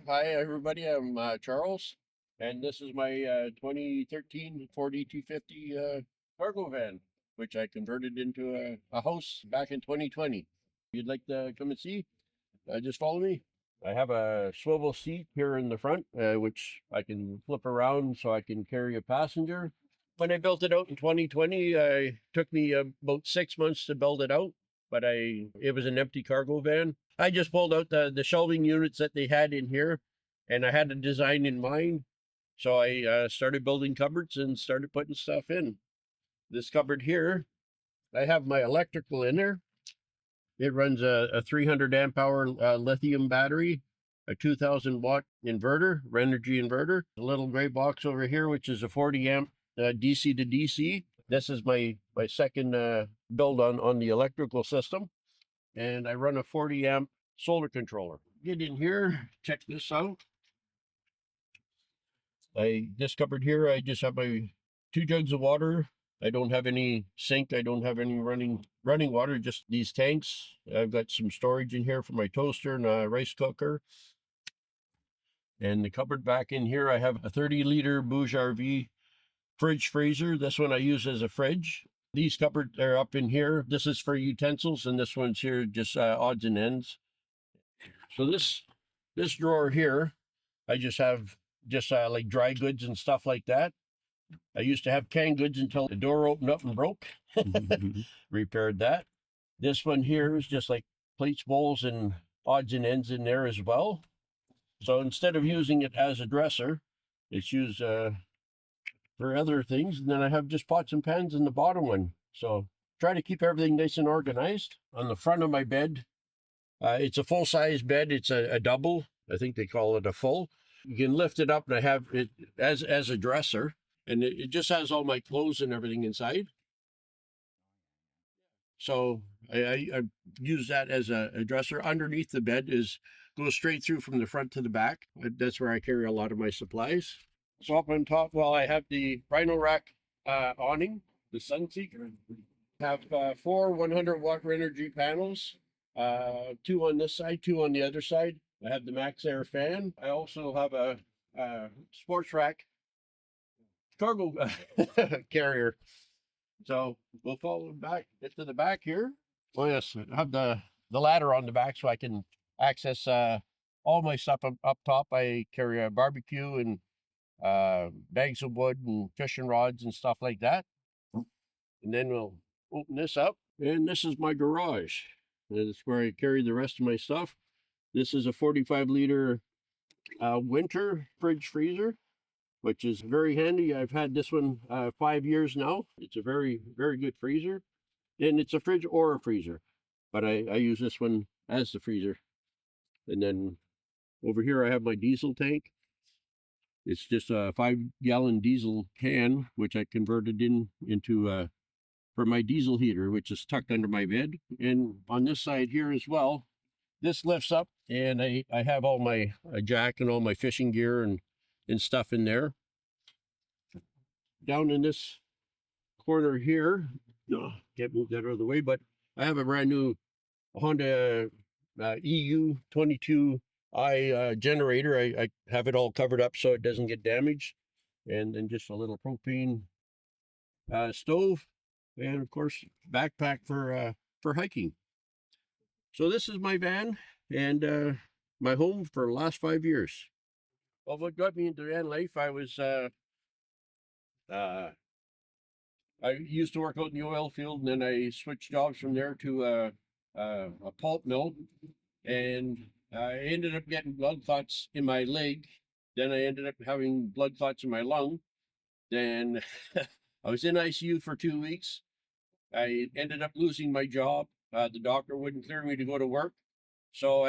Hi, everybody. I'm Charles, and this is my 2013 Ford E250 cargo van, which I converted into a house back in 2020. You'd like to come and see? Just follow me. I have a swivel seat here in the front, which I can flip around so I can carry a passenger. When I built it out in 2020, it took me about 6 months to build it out, but it was an empty cargo van. I just pulled out the shelving units that they had in here, and I had a design in mind. So I started building cupboards and started putting stuff in. This cupboard here, I have my electrical in there. It runs a 300 amp hour lithium battery, a 2000 watt inverter, Renogy inverter. A little gray box over here, which is a 40 amp DC to DC. This is my second build on the electrical system. And I run a 40 amp solar controller. Get in here, check this out. This cupboard here, I just have my 2 jugs of water. I don't have any sink. I don't have any running water, just these tanks. I've got some storage in here for my toaster and a rice cooker. And the cupboard back in here, I have a 30-liter Bouge RV fridge freezer. This one I use as a fridge. These cupboards are up in here. This is for utensils, and this one's here just odds and ends. So this drawer here, I just have like dry goods and stuff like that. I used to have canned goods until the door opened up and broke. Repaired that. This one here is just like plates, bowls, and odds and ends in there as well. So instead of using it as a dresser, it's used for other things. And then I have just pots and pans in the bottom one. So try to keep everything nice and organized. On the front of my bed, it's a full-size bed. It's a double. I think they call it a full. You can lift it up, and I have it as a dresser. And it just has all my clothes and everything inside. So I use that as a dresser. Underneath the bed goes straight through from the front to the back. That's where I carry a lot of my supplies. So up on top, well, I have the Rhino Rack awning, the Sunseeker. Have 4 100 watt Renogy panels, 2 on this side, 2 on the other side. I have the Max Air fan. I also have a sports rack cargo carrier. So we'll follow back into the back here. Oh yes, I have the ladder on the back so I can access all my stuff up top. I carry a barbecue and bags of wood and fishing rods and stuff like that. And then we'll open this up, and this is my garage. That's where I carry the rest of my stuff. This is a 45-liter winter fridge freezer, which is very handy. I've had this one 5 years now. It's a very, very good freezer. And it's a fridge or a freezer, but I use this one as the freezer. And then over here I have my diesel tank. It's just a 5-gallon diesel can, which I converted into for my diesel heater, which is tucked under my bed. And on this side here as well, this lifts up, and I have all my jack and all my fishing gear and stuff in there. Down in this corner here, can't move that out of the way, but I have a brand new Honda EU 22i generator. I have it all covered up so it doesn't get damaged. And then just a little propane stove, and of course backpack for hiking. So this is my van and my home for the last 5 years. Well, what got me into van life, I used to work out in the oil field, and then I switched jobs from there to a pulp mill, and I ended up getting blood clots in my leg. Then I ended up having blood clots in my lung. Then I was in ICU for 2 weeks. I ended up losing my job. The doctor wouldn't clear me to go to work. So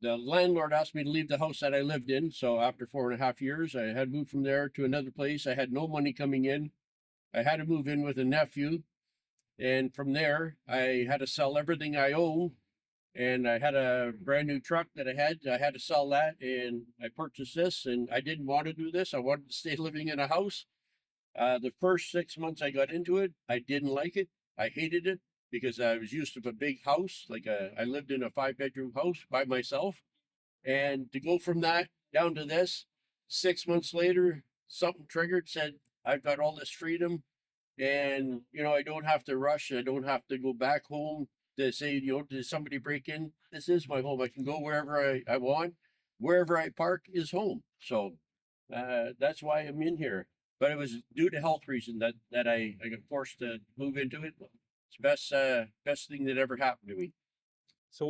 the landlord asked me to leave the house that I lived in. So after 4.5 years, I had moved from there to another place. I had no money coming in. I had to move in with a nephew. And from there, I had to sell everything I own. And I had a brand new truck that I had to sell that. And I purchased this, and I didn't want to do this. I wanted to stay living in a house. The first 6 months I got into it, I didn't like it. I hated it because I was used to a big house. I lived in a 5-bedroom house by myself. And to go from that down to this, 6 months later, something triggered, said, I've got all this freedom, and I don't have to rush. I don't have to go back home to say, did somebody break in? This is my home. I can go wherever I want. Wherever I park is home. So that's why I'm in here. But it was due to health reason that I got forced to move into it. It's best thing that ever happened to me. So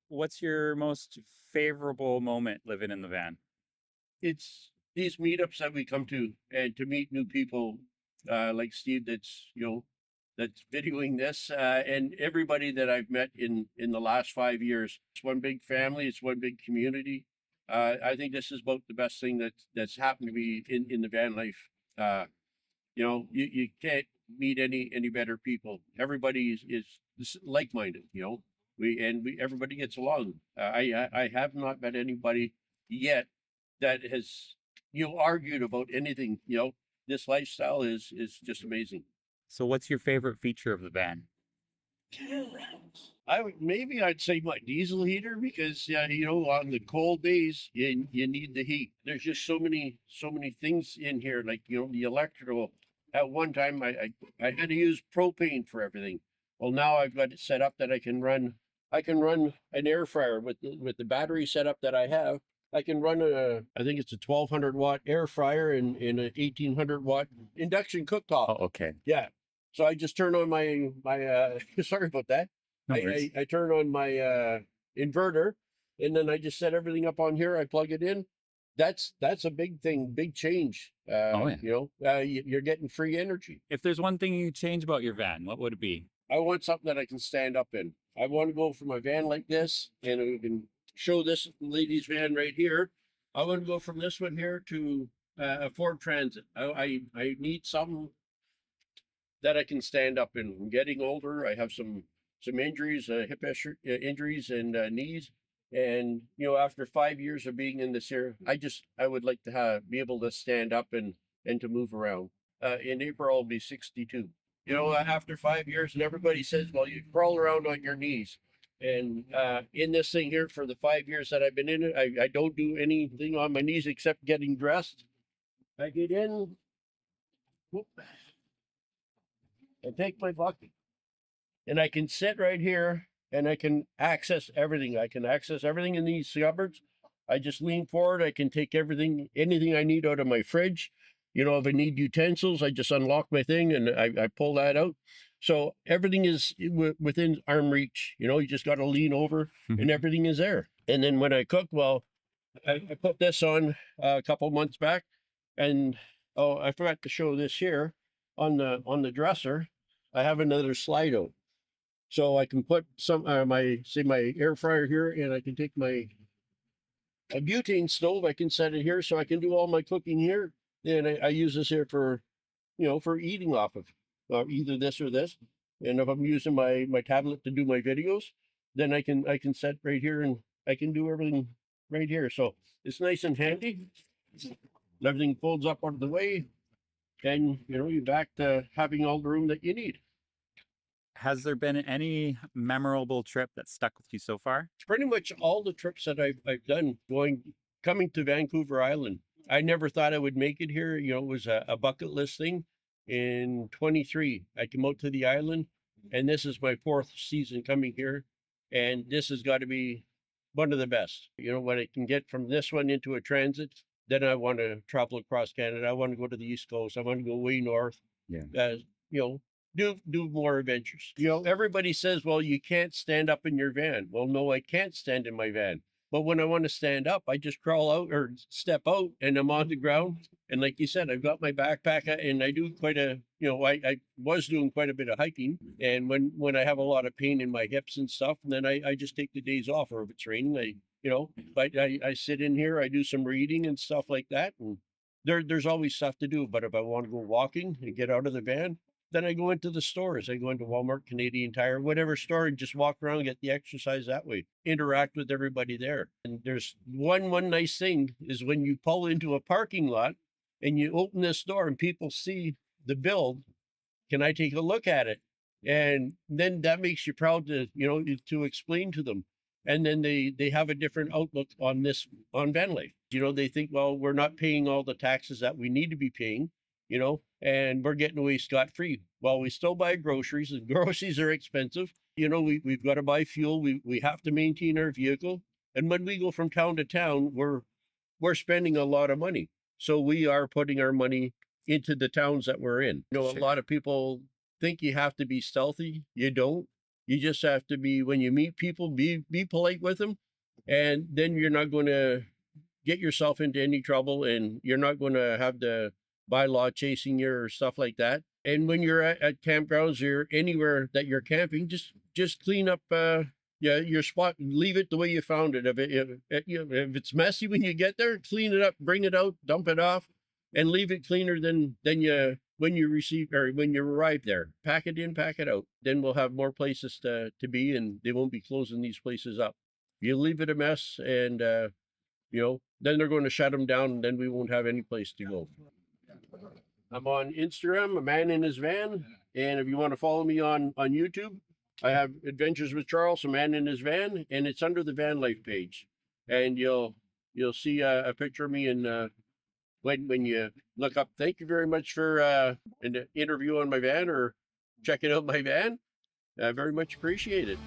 what's your most favorable moment living in the van? It's these meetups that we come to, and to meet new people like Steve, that's videoing this, and everybody that I've met in the last 5 years. It's one big family. It's one big community. I think this is about the best thing that's happened to me in the van life. You can't meet any better people. Everybody is like-minded. We everybody gets along. I have not met anybody yet that has argued about anything. This lifestyle is just amazing. So what's your favorite feature of the van? I'd say my diesel heater, because on the cold days you need the heat. There's just so many things in here, like the electrical. At one time I had to use propane for everything. Well, now I've got it set up that I can run an air fryer with the battery setup that I have. I can run I think it's a 1200-watt air fryer and a 1800-watt induction cooktop. Oh, okay. Yeah. So I just turn on my sorry about that. No I, worries. I turn on my inverter, and then I just set everything up on here. I plug it in. That's a big thing, big change. Oh, yeah. You're getting free energy. If there's one thing you could change about your van, what would it be? I want something that I can stand up in. I want to go from a van like this, and we can show this lady's van right here. I want to go from this one here to a Ford Transit. I need something that I can stand up in. I'm getting older. I have some injuries, hip injuries and knees. And after 5 years of being in this here, I would like to be able to stand up and to move around. In April, I'll be 62. After 5 years, and everybody says, well, you crawl around on your knees. And in this thing here, for the 5 years that I've been in it, I don't do anything on my knees except getting dressed. I get in, whoop, and take my bucket, and I can sit right here and I can access everything. I can access everything in these cupboards. I just lean forward. I can take anything I need out of my fridge. If I need utensils, I just unlock my thing and I pull that out. So everything is within arm reach. You just got to lean over and everything is there. And then when I cook, well, I put this on a couple months back, and oh, I forgot to show this here on the dresser. I have another slide out, so I can put some my air fryer here, and I can take my a butane stove. I can set it here, so I can do all my cooking here. And I use this here for for eating off of either this or this. And if I'm using my tablet to do my videos, then I can set right here and I can do everything right here. So it's nice and handy. Everything folds up out of the way, and you're back to having all the room that you need. Has there been any memorable trip that stuck with you so far? Pretty much all the trips that I've done coming to Vancouver Island. I never thought I would make it here. It was a bucket list thing. In 23, I came out to the island, and this is my 4th season coming here, and this has got to be one of the best. When I can get from this one into a transit, then I want to travel across Canada. I want to go to the East Coast. I want to go way north. Yeah. Do more adventures. Everybody says, well, you can't stand up in your van. Well, no, I can't stand in my van. But when I want to stand up, I just crawl out or step out and I'm on the ground. And like you said, I've got my backpack and I do I was doing quite a bit of hiking. And when I have a lot of pain in my hips and stuff, then I just take the days off. Or if it's raining, I sit in here, I do some reading and stuff like that. And there's always stuff to do. But if I want to go walking and get out of the van, then I go into the stores. I go into Walmart, Canadian Tire, whatever store, and just walk around, get the exercise that way, interact with everybody there. And there's one nice thing is when you pull into a parking lot and you open this door and people see the build, can I take a look at it? And then that makes you proud to explain to them. and then they have a different outlook on this, on van life. You know, they think, well, we're not paying all the taxes that we need to be paying, you know, and we're getting away scot-free. Well, we still buy groceries, and groceries are expensive. You know, we've got to buy fuel. We have to maintain our vehicle. And when we go from town to town, we're spending a lot of money. So we are putting our money into the towns that we're in. You know, Sure. a lot of people think you have to be stealthy. You don't. You just have to be, when you meet people, be polite with them, and then you're not going to get yourself into any trouble, and you're not going to have the bylaw chasing you or stuff like that. And when you're at campgrounds or anywhere that you're camping, just clean up yeah, your spot, leave it the way you found it. If it's messy when you get there, clean it up, bring it out, dump it off, and leave it cleaner than you when you receive, or when you arrive there. Pack it in, pack it out. Then we'll have more places to be, and they won't be closing these places up. You leave it a mess, and you know, then they're going to shut them down, and then we won't have any place to go. I'm on Instagram, a man in his van, and if you want to follow me on YouTube, I have Adventures with Charles, a man in his van, and it's under the van life page, and you'll see a picture of me, and when you look up. Thank you very much for an interview on my van, or checking out my van. I very much appreciate it.